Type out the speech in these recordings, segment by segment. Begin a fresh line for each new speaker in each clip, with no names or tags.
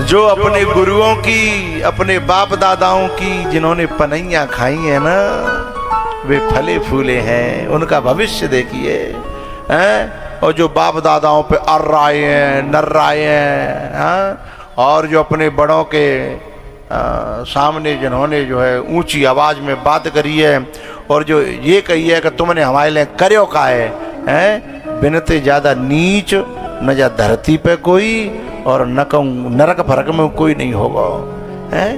जो अपने गुरुओं की, अपने बाप दादाओं की जिन्होंने पनैया खाई है ना, वे फले फूले हैं। उनका भविष्य देखिए हैं। और जो बाप दादाओं पे अर्राए हैं, नर्राए हैं, और जो अपने बड़ों के सामने जिन्होंने जो है ऊंची आवाज में बात करी है, और जो ये कही है कि तुमने हमारे लिए कर्यो का है, बिनते ज्यादा नीच न जा धरती पे कोई, और न कहूँ नरक फरक में कोई नहीं होगा है।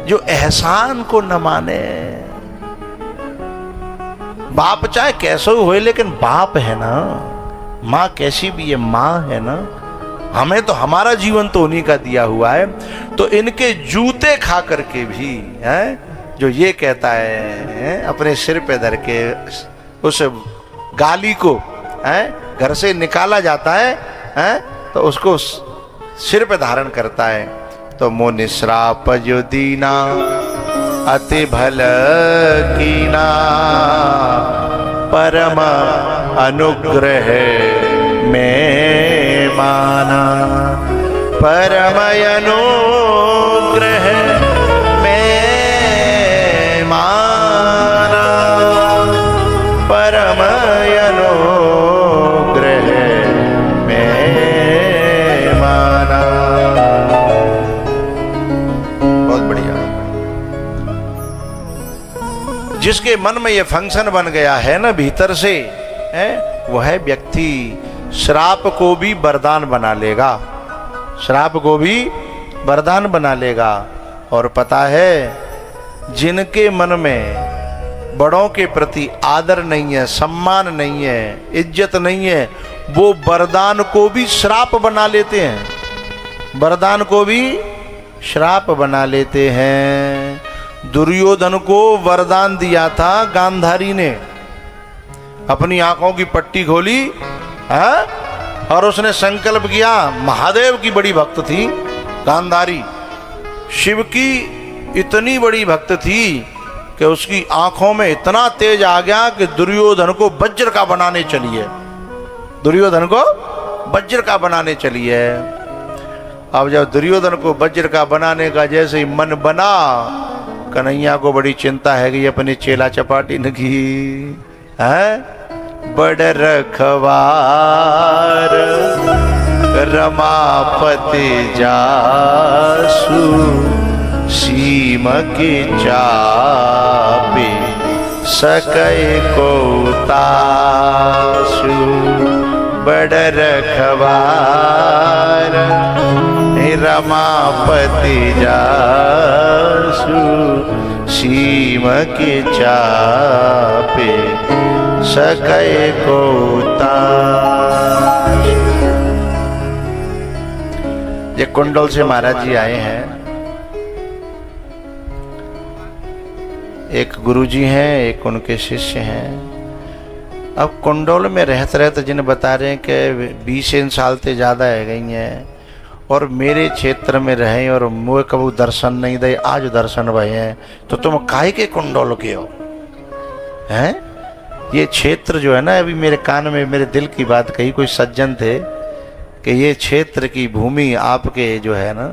जो एहसान को न माने, बाप चाहे कैसे हो लेकिन बाप है ना। माँ कैसी भी है, माँ है ना। हमें तो हमारा जीवन तो उन्हीं का दिया हुआ है। तो इनके जूते खा करके भी है जो ये कहता है अपने सिर पे धर के उस गाली को है घर से निकाला जाता है तो उसको सिर पे धारण करता है। तो मुनि श्राप जो दीना अति भल कीना, परम अनुग्रह में माना, परम अनुग्रह में माना, परम अनुग्रह में माना। बहुत बढ़िया। जिसके मन में ये फंक्शन बन गया है ना भीतर से है, वह व्यक्ति श्राप को भी वरदान बना लेगा, श्राप को भी वरदान बना लेगा। और पता है जिनके मन में बड़ों के प्रति आदर नहीं है, सम्मान नहीं है, इज्जत नहीं है, वो वरदान को भी श्राप बना लेते हैं, वरदान को भी श्राप बना लेते हैं। दुर्योधन को वरदान दिया था गांधारी ने, अपनी आंखों की पट्टी खोली है और उसने संकल्प किया। महादेव की बड़ी भक्त थी गांधारी, शिव की इतनी बड़ी भक्त थी कि उसकी आंखों में इतना तेज आ गया कि दुर्योधन को वज्र का बनाने चली है, दुर्योधन को वज्र का बनाने चली है। अब जब दुर्योधन को वज्र का बनाने का जैसे ही मन बना, कन्हैया को बड़ी चिंता है कि अपनी चेला चपाटी न की है। बड़ रखवार रमापति जासु, सीम के चापे सकै को तासु। बड़ रखवार रमापति जासु, सीम के चापे सकै को तासु। ये कुंडल से महाराज जी आए हैं। एक गुरुजी हैं, एक उनके शिष्य हैं। अब कुंडल में रहते रहते जिन बता रहे हैं कि 20 साल से ज़्यादा है गई हैं और मेरे क्षेत्र में रहे और मुझे कबू दर्शन नहीं दे, आज दर्शन भय हैं, तो तुम काहे के कुंडल के हो हैं? ये क्षेत्र जो है ना, अभी मेरे कान में मेरे दिल की बात कही कोई सज्जन थे कि ये क्षेत्र की भूमि आपके जो है ना,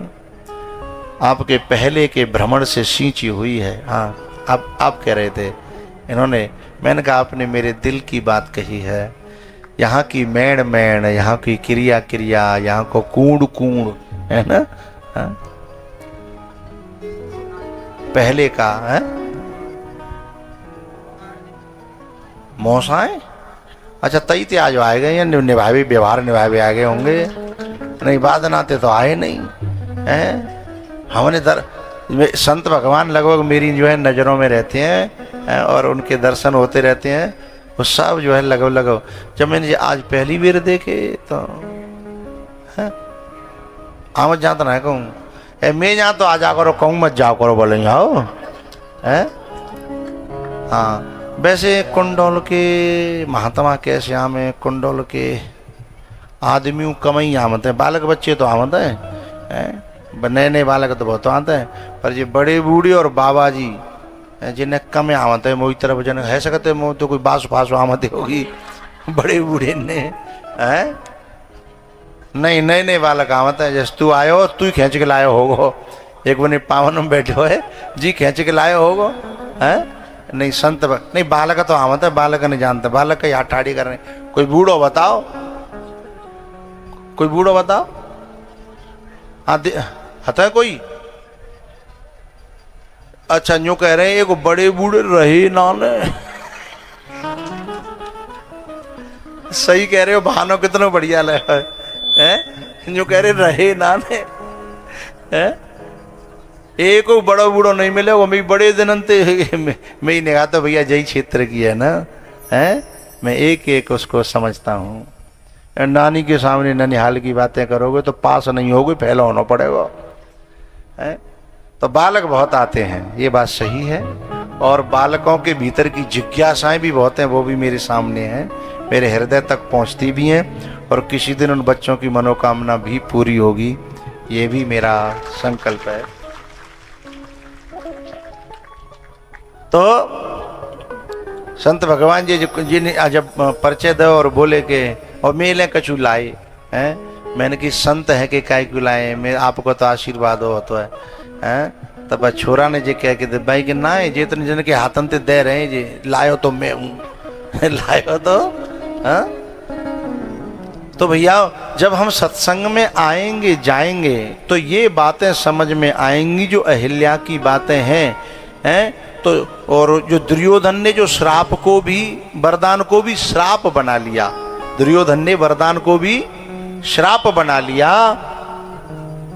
आपके पहले के भ्रमण से सींची हुई है। हाँ, आप कह रहे थे इन्होंने, मैंने कहा आपने मेरे दिल की बात कही है। यहाँ की मैण मैण, यहाँ की क्रिया क्रिया, यहाँ को कूड़ कूड़ है ना, हाँ? पहले का है मौसाएं। अच्छा तई ते आज आए गए या निभावे व्यवहार निभावे आ गए होंगे, नहीं बाद नाते तो आए नहीं हैं। हमने संत भगवान लगभग मेरी जो है नज़रों में रहते हैं और उनके दर्शन होते रहते हैं। वो सब जो है लगभग जब मैंने आज पहली बार देखे तो आमद जाता ना कहूँ मैं यहाँ तो आ जा करो, कहूँ मत जाओ करो, बोले यहाँ है। हाँ वैसे कुंडल के महात्मा कैसे आमे, कुंडल के आदमियों कम ही आमत है, बालक बच्चे तो आमत है, नए नए बालक तो बहुत आते हैं, पर ये बड़े बूढ़े और बाबा जी जिन्हें कम आमत है, मोई तरफ जन है सकते मो तो कोई बासु फासु आमत होगी, बड़े बूढ़े ने है नहीं, नए नए बालक आवत है, जैसे तू आयो तू ही खींच के लायो होगो, एक बने पावन में बैठो है जी खींच के लायो होगो है। नहीं संत नहीं, बालक तो आवत है, बालक नहीं जानते, बालक का हाथ ठाड़ी कर रहे। कोई बूढ़ो बताओ, कोई बूढ़ो बताओ, हता है कोई? अच्छा यूं कह रहे हैं एक बड़े बूढ़े रहे नाने। सही कह रहे हो, बहानो कितना बढ़िया लगा है, जो कह रहे नाने है। एक बड़ा बूढ़ो नहीं मिले, वो मैं बड़े दिन मैं ही निगाह तो भैया जय क्षेत्र की है ना है, मैं एक एक उसको समझता हूँ। नानी के सामने ननिहाल की बातें करोगे तो पास नहीं होगे, फैला होना पड़ेगा है। तो बालक बहुत आते हैं, ये बात सही है, और बालकों के भीतर की जिज्ञासाएं भी बहुत हैं, वो भी मेरे सामने हैं, मेरे हृदय तक पहुंचती भी हैं, और किसी दिन उन बच्चों की मनोकामना भी पूरी होगी, ये भी मेरा संकल्प है। तो संत भगवान जी जिन्हें जब परिचय दो और बोले के और मेले कछु लाए हैं, मैंने कि संत है कि काय क्यों लाए, मैं आपको तो आशीर्वाद हो तो है। तब छोरा ने जे कह के भाई कि ना जे इतने जन के हाथन ते दे रहे हैं जे लायो तो मैं हूं लायो तो हाँ। तो भैया जब हम सत्संग में आएंगे जाएंगे तो ये बातें समझ में आएंगी जो अहिल्या की बातें हैं तो। और जो दुर्योधन ने जो श्राप को भी वरदान को भी श्राप बना लिया, दुर्योधन ने वरदान को भी श्राप बना लिया,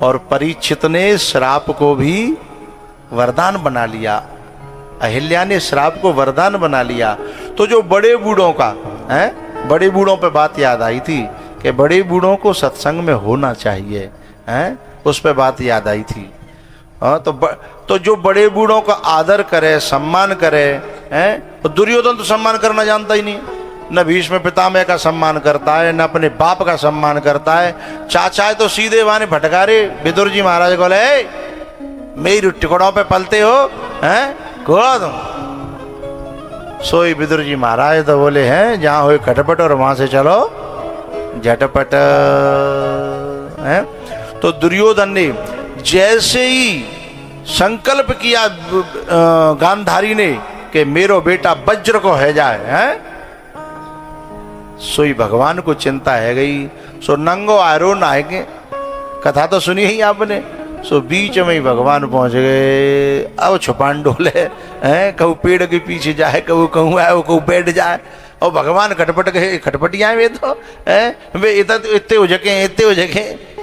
और परीक्षित ने श्राप को भी वरदान बना लिया, अहिल्या ने श्राप को वरदान बना लिया। तो जो बड़े बूढ़ों का है, बड़े बूढ़ों पे बात याद आई थी कि बड़े बूढ़ों को सत्संग में होना चाहिए है, उस पे बात याद आई थी। तो जो बड़े बूढ़ों का आदर करे, सम्मान करे हैं, तो दुर्योधन तो सम्मान करना जानता ही नहीं, न भीष्म पितामह का सम्मान करता है, न अपने बाप का सम्मान करता है। चाचा है तो सीधे वाने भटकारे विदुर जी महाराज बोले मेरी टुकड़ों पे पलते हो हैं, घोड़ा तुम। सोई विदुर जी महाराज तो बोले हैं जहां हुए खटपट और वहां से चलो झटपट है। तो दुर्योधन ने जैसे ही संकल्प किया गांधारी ने कि मेरो बेटा वज्र को है जाए हैं, सोई भगवान को चिंता है गई। सो नंगो आरो नायके, कथा तो सुनी ही आपने। सो बीच में ही भगवान पहुंच गए। अब छुपान डोले हैं, कहूँ पेड़ के पीछे जाए, कहूँ कहूँ आए, कहूँ बैठ जाए, और भगवान खटपट गए, खटपटियाए वे तो हैं, वे इतने हो जके इतने हो जके।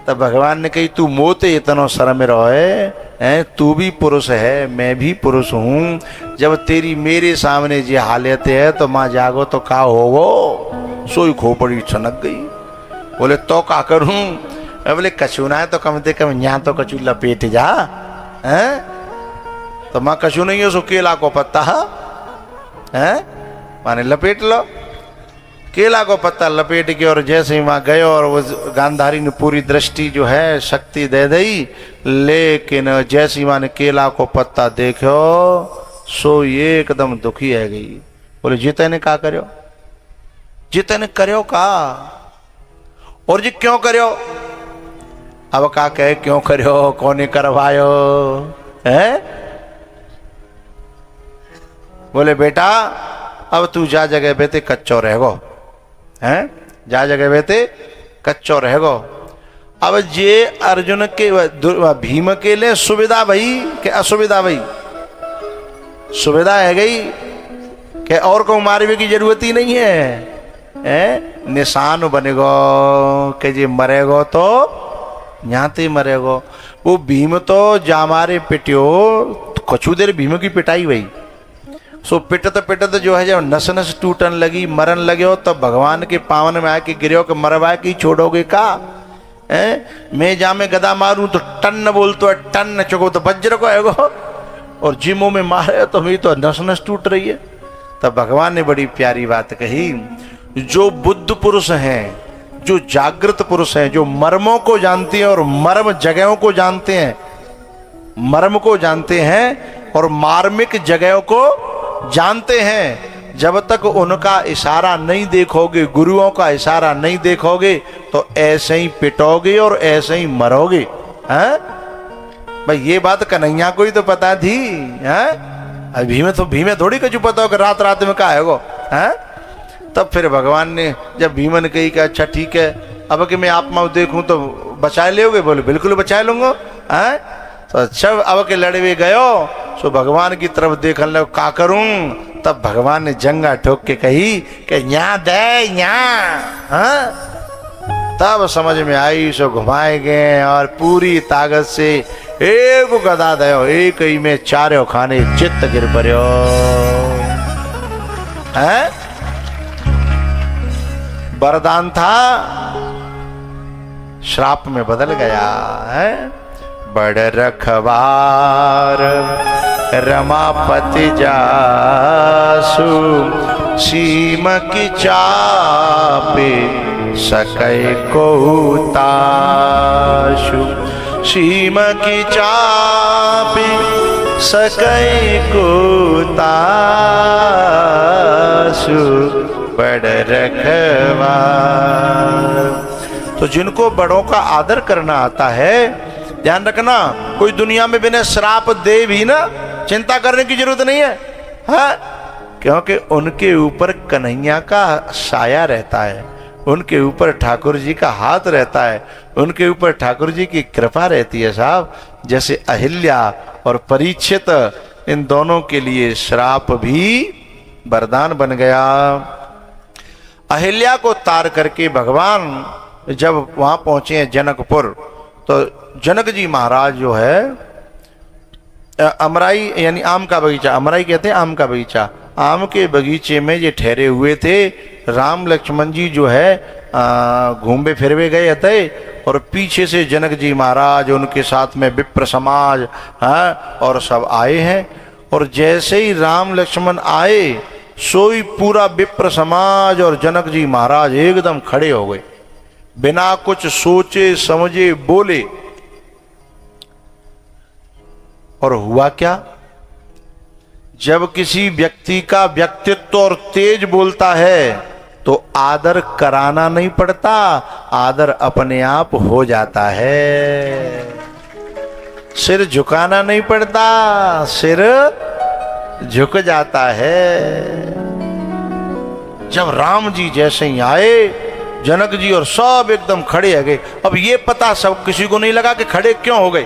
तब भगवान ने कही तू मोते इतना शर्म रोए हैं, तू भी पुरुष है मैं भी पुरुष हूँ, जब तेरी मेरे सामने जे हालत है तो माँ जागो तो का होगो। सोई खोपड़ी छनक गई। बोले तो का करूं? बोले कछु ना है तो कम से कम यहाँ तो कछु लपेट जा हैं। तो माँ कछु नहीं है सो केला को पत्ता है माने लपेट लो। केला को पत्ता लपेट के और जैसे ही वहां गए और वो गांधारी ने पूरी दृष्टि जो है शक्ति दे दी, लेकिन जैसे ही माने केला को पत्ता देखो सो ये एकदम दुखी है गई। बोले जीते ने का करो, जीते ने करो का, और जी क्यों करो? अब का कहे क्यों करो, कौन करवायो है? बोले बेटा अब तू जा जगह बेते कच्चो रहेगो हैं, जा जगह बेते कच्चो रहेगो। अब जे अर्जुन के भीम के लिए सुविधा भई के असुविधा भई? सुविधा है गई कि और को मारने की जरूरत ही नहीं है, निशान बनेगो कि जे मरेगो तो न्याते मरेगो। वो भीम तो जामारे पिटियो, कछु देर भीम की पिटाई भई। सो पिटत पिटत जो है जब नस नस टूटन लगी, मरन लगे हो, तब भगवान के पावन में आके गिरे हो कि मरवा की छोड़ोगे का मैं जामे गदा मारूं तो टन बोलतो है, टन चुको तो वज्र को है, और जिमो में मारे तो मेरी तो नस नस टूट रही है। तब भगवान ने बड़ी प्यारी बात कही, जो बुद्ध पुरुष हैं, जो जागृत पुरुष हैं, जो मर्मों को जानते हैं और मर्म जगहों को जानते हैं, मर्म को जानते हैं और मार्मिक जगहों को जानते हैं, जब तक उनका इशारा नहीं देखोगे, गुरुओं का इशारा नहीं देखोगे, तो ऐसे ही पिटोगे और ऐसे ही मरोगे। हैं भाई, ये बात कन्हैया को ही तो पता थी। हैं भीमे थोड़ी कुछ पता हो कि रात रात में क्या है वो। हैं तब फिर भगवान ने जब भीमन कही कि अच्छा ठीक है, अब कि मैं आत्मा देखूं तो बचा लोगे? बोले बिल्कुल बचा लूंगा। हैं तो अच्छा, अब के लड़वे गयो सो भगवान की तरफ देखने लगे, का करूं? तब भगवान ने जंगा ठोक के कही कि यहाँ दे यहाँ। तब समझ में आई, सो घुमाए गए और पूरी ताकत से एक गदा दयो, एक ही में चारों खाने चित्त गिर पड़ो। हैं वरदान था, श्राप में बदल गया है। बड़ रखवार रमापति जासु, सीम की चापे सकै को ताशु। सीम की चापे सकै को ताशु, बड़ रखवार। तो जिनको बड़ों का आदर करना आता है, ध्यान रखना, कोई दुनिया में बिना श्राप दे भी ना, चिंता करने की जरूरत नहीं है। हाँ, क्योंकि उनके ऊपर कन्हैया का साया रहता है, उनके ऊपर ठाकुर जी का हाथ रहता है, उनके ऊपर ठाकुर जी की कृपा रहती है साहब। जैसे अहिल्या और परीक्षित, इन दोनों के लिए श्राप भी वरदान बन गया। अहिल्या को तार करके भगवान जब वहां पहुंचे हैं जनकपुर, तो जनक जी महाराज जो है अमराई यानी आम का बगीचा, अमराई कहते हैं आम का बगीचा, आम के बगीचे में ये ठहरे हुए थे। राम लक्ष्मण जी जो है घूमे फिरवे गए थे, और पीछे से जनक जी महाराज, उनके साथ में विप्र समाज और सब आए हैं। और जैसे ही राम लक्ष्मण आए, सोई पूरा विप्र समाज और जनक जी महाराज एकदम खड़े हो गए, बिना कुछ सोचे समझे बोले। और हुआ क्या, जब किसी व्यक्ति का व्यक्तित्व और तेज बोलता है तो आदर कराना नहीं पड़ता, आदर अपने आप हो जाता है। सिर झुकाना नहीं पड़ता, सिर झुक जाता है। जब राम जी जैसे ही आए, जनक जी और सब एकदम खड़े हो गए। अब ये पता सब किसी को नहीं लगा कि खड़े क्यों हो गए।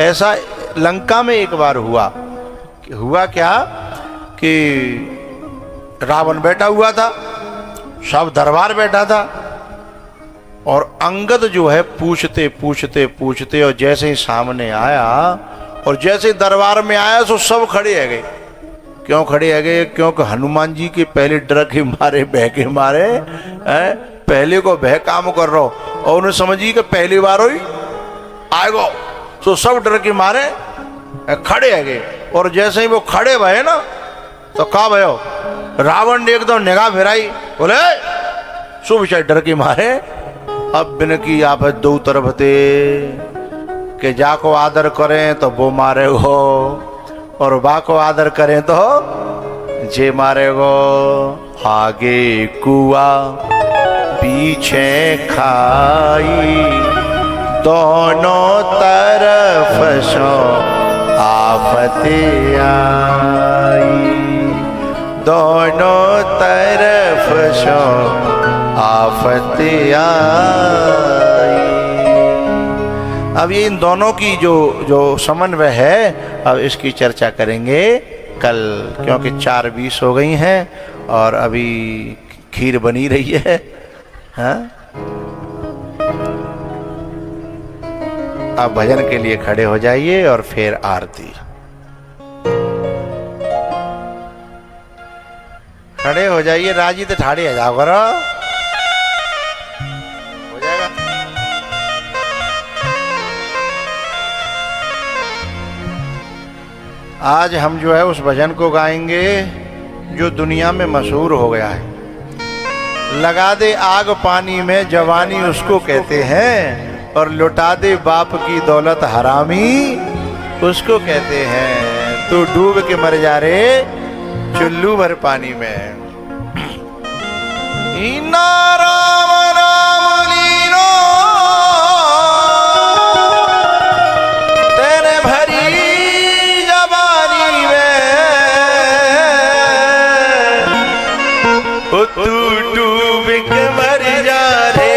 ऐसा लंका में एक बार हुआ क्या कि रावण बैठा हुआ था, सब दरबार बैठा था, और अंगद जो है पूछते पूछते पूछते, और जैसे ही सामने आया और जैसे ही दरबार में आया तो सब खड़े हो गए। क्यों खड़े हो गए? क्योंकि हनुमान जी के पहले डर के मारे, भय के मारे, पहले को भय काम कर रहा हो, और उन्हें समझी कि पहली बार हुई आएगो, तो सब डर के मारे खड़े हो गए। और जैसे ही वो खड़े भये ना, तो का भयो, रावण ने एकदम निगाह फिराई, बोले सो विषय डर के मारे। अब बिन की आप दो तरफ थे कि जा को आदर करें तो वो मारे हो, और बा को आदर करें तो जे मारे हो। आगे कुआ पीछे खाई, दोनों तरफ सो आफत आई, दोनों तरफ सो आफत आई। अब ये इन दोनों की जो समन्वय है, अब इसकी चर्चा करेंगे कल, क्योंकि 4:20 हो गई हैं और अभी खीर बनी रही है। हाँ, आप भजन के लिए खड़े हो जाइए और फिर आरती। खड़े हो जाइए, राजी तो ठाड़े आ जाओ करो, हो जाएगा। आज हम जो है उस भजन को गाएंगे जो दुनिया में मशहूर हो गया है। लगा दे आग पानी में जवानी उसको कहते हैं, और लुटा दे बाप की दौलत हरामी उसको कहते हैं। तू डूब के मर जा रे चुल्लू भर पानी में। इना राम राम लीनो तेरे भरी जवानी में, तू डूब के मर जा रे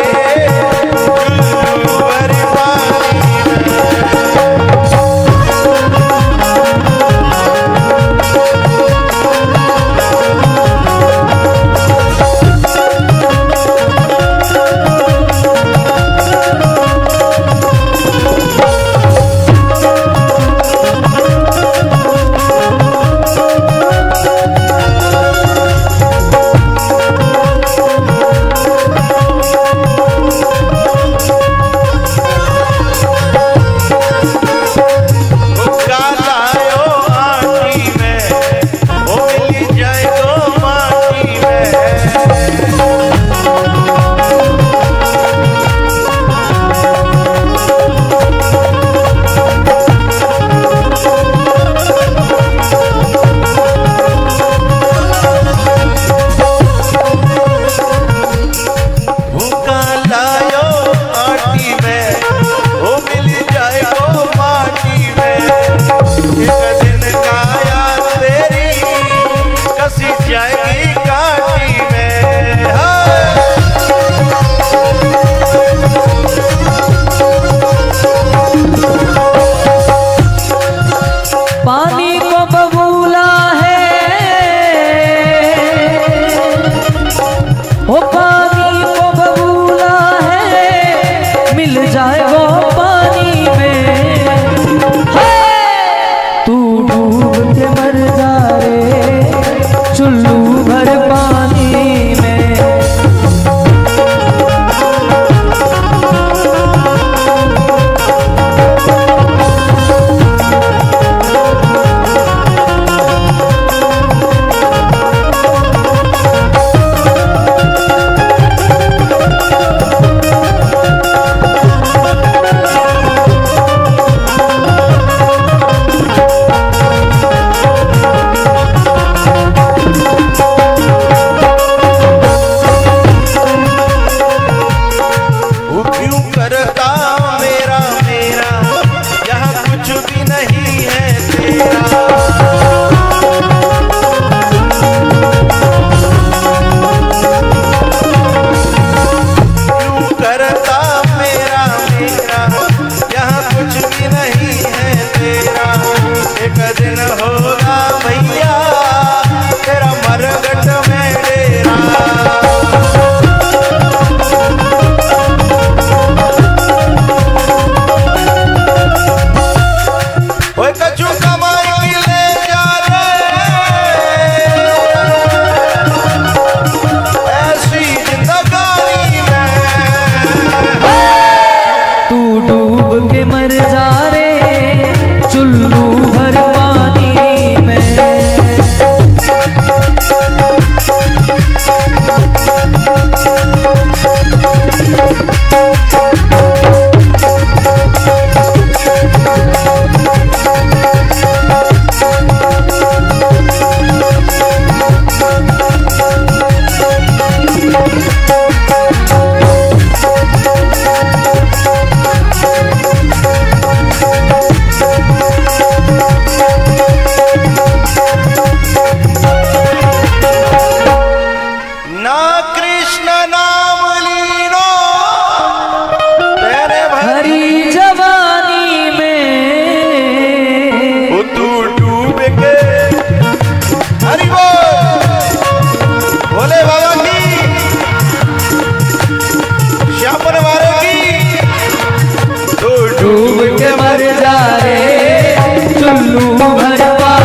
चुल्लू भर पानी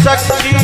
शक्ति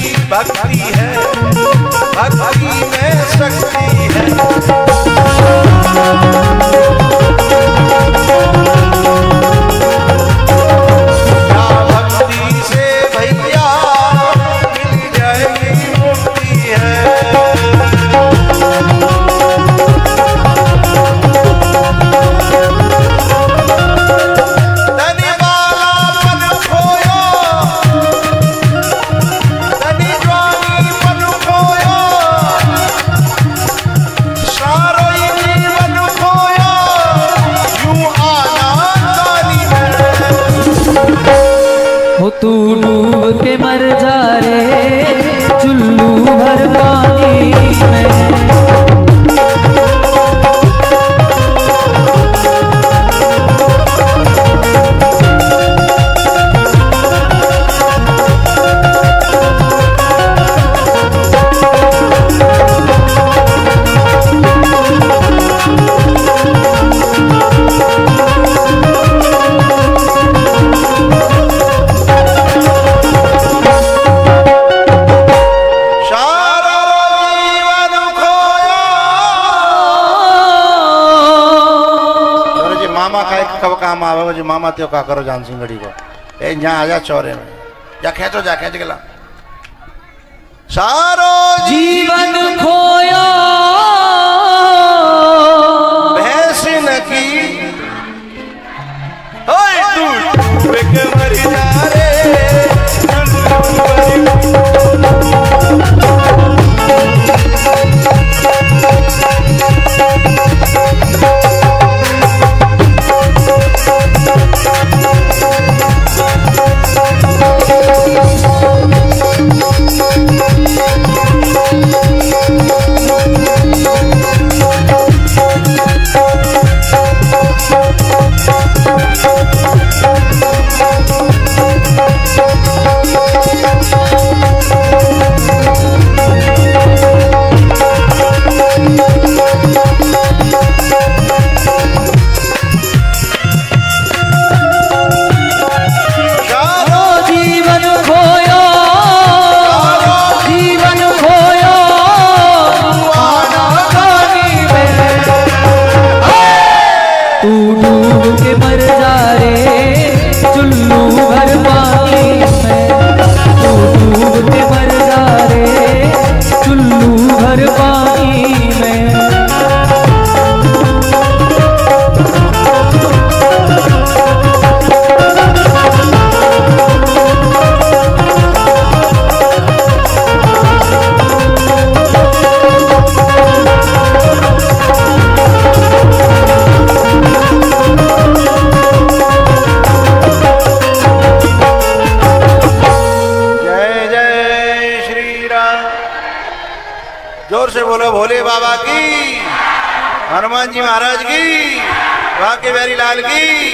हो तू डूब के मर जा रे चुल्लू भर पानी में।
कब काम आवे जो मामा त्यो का करो जान सिंगड़ी को ए यहाँ आजा चौरे में जा खींच गला सारो
जीवन खोया
भैंस न की ओए तू बेके मरी जा रे जोर से बोलो भोले बाबा की, हनुमान जी महाराज की, बांके बिहारी लाल की।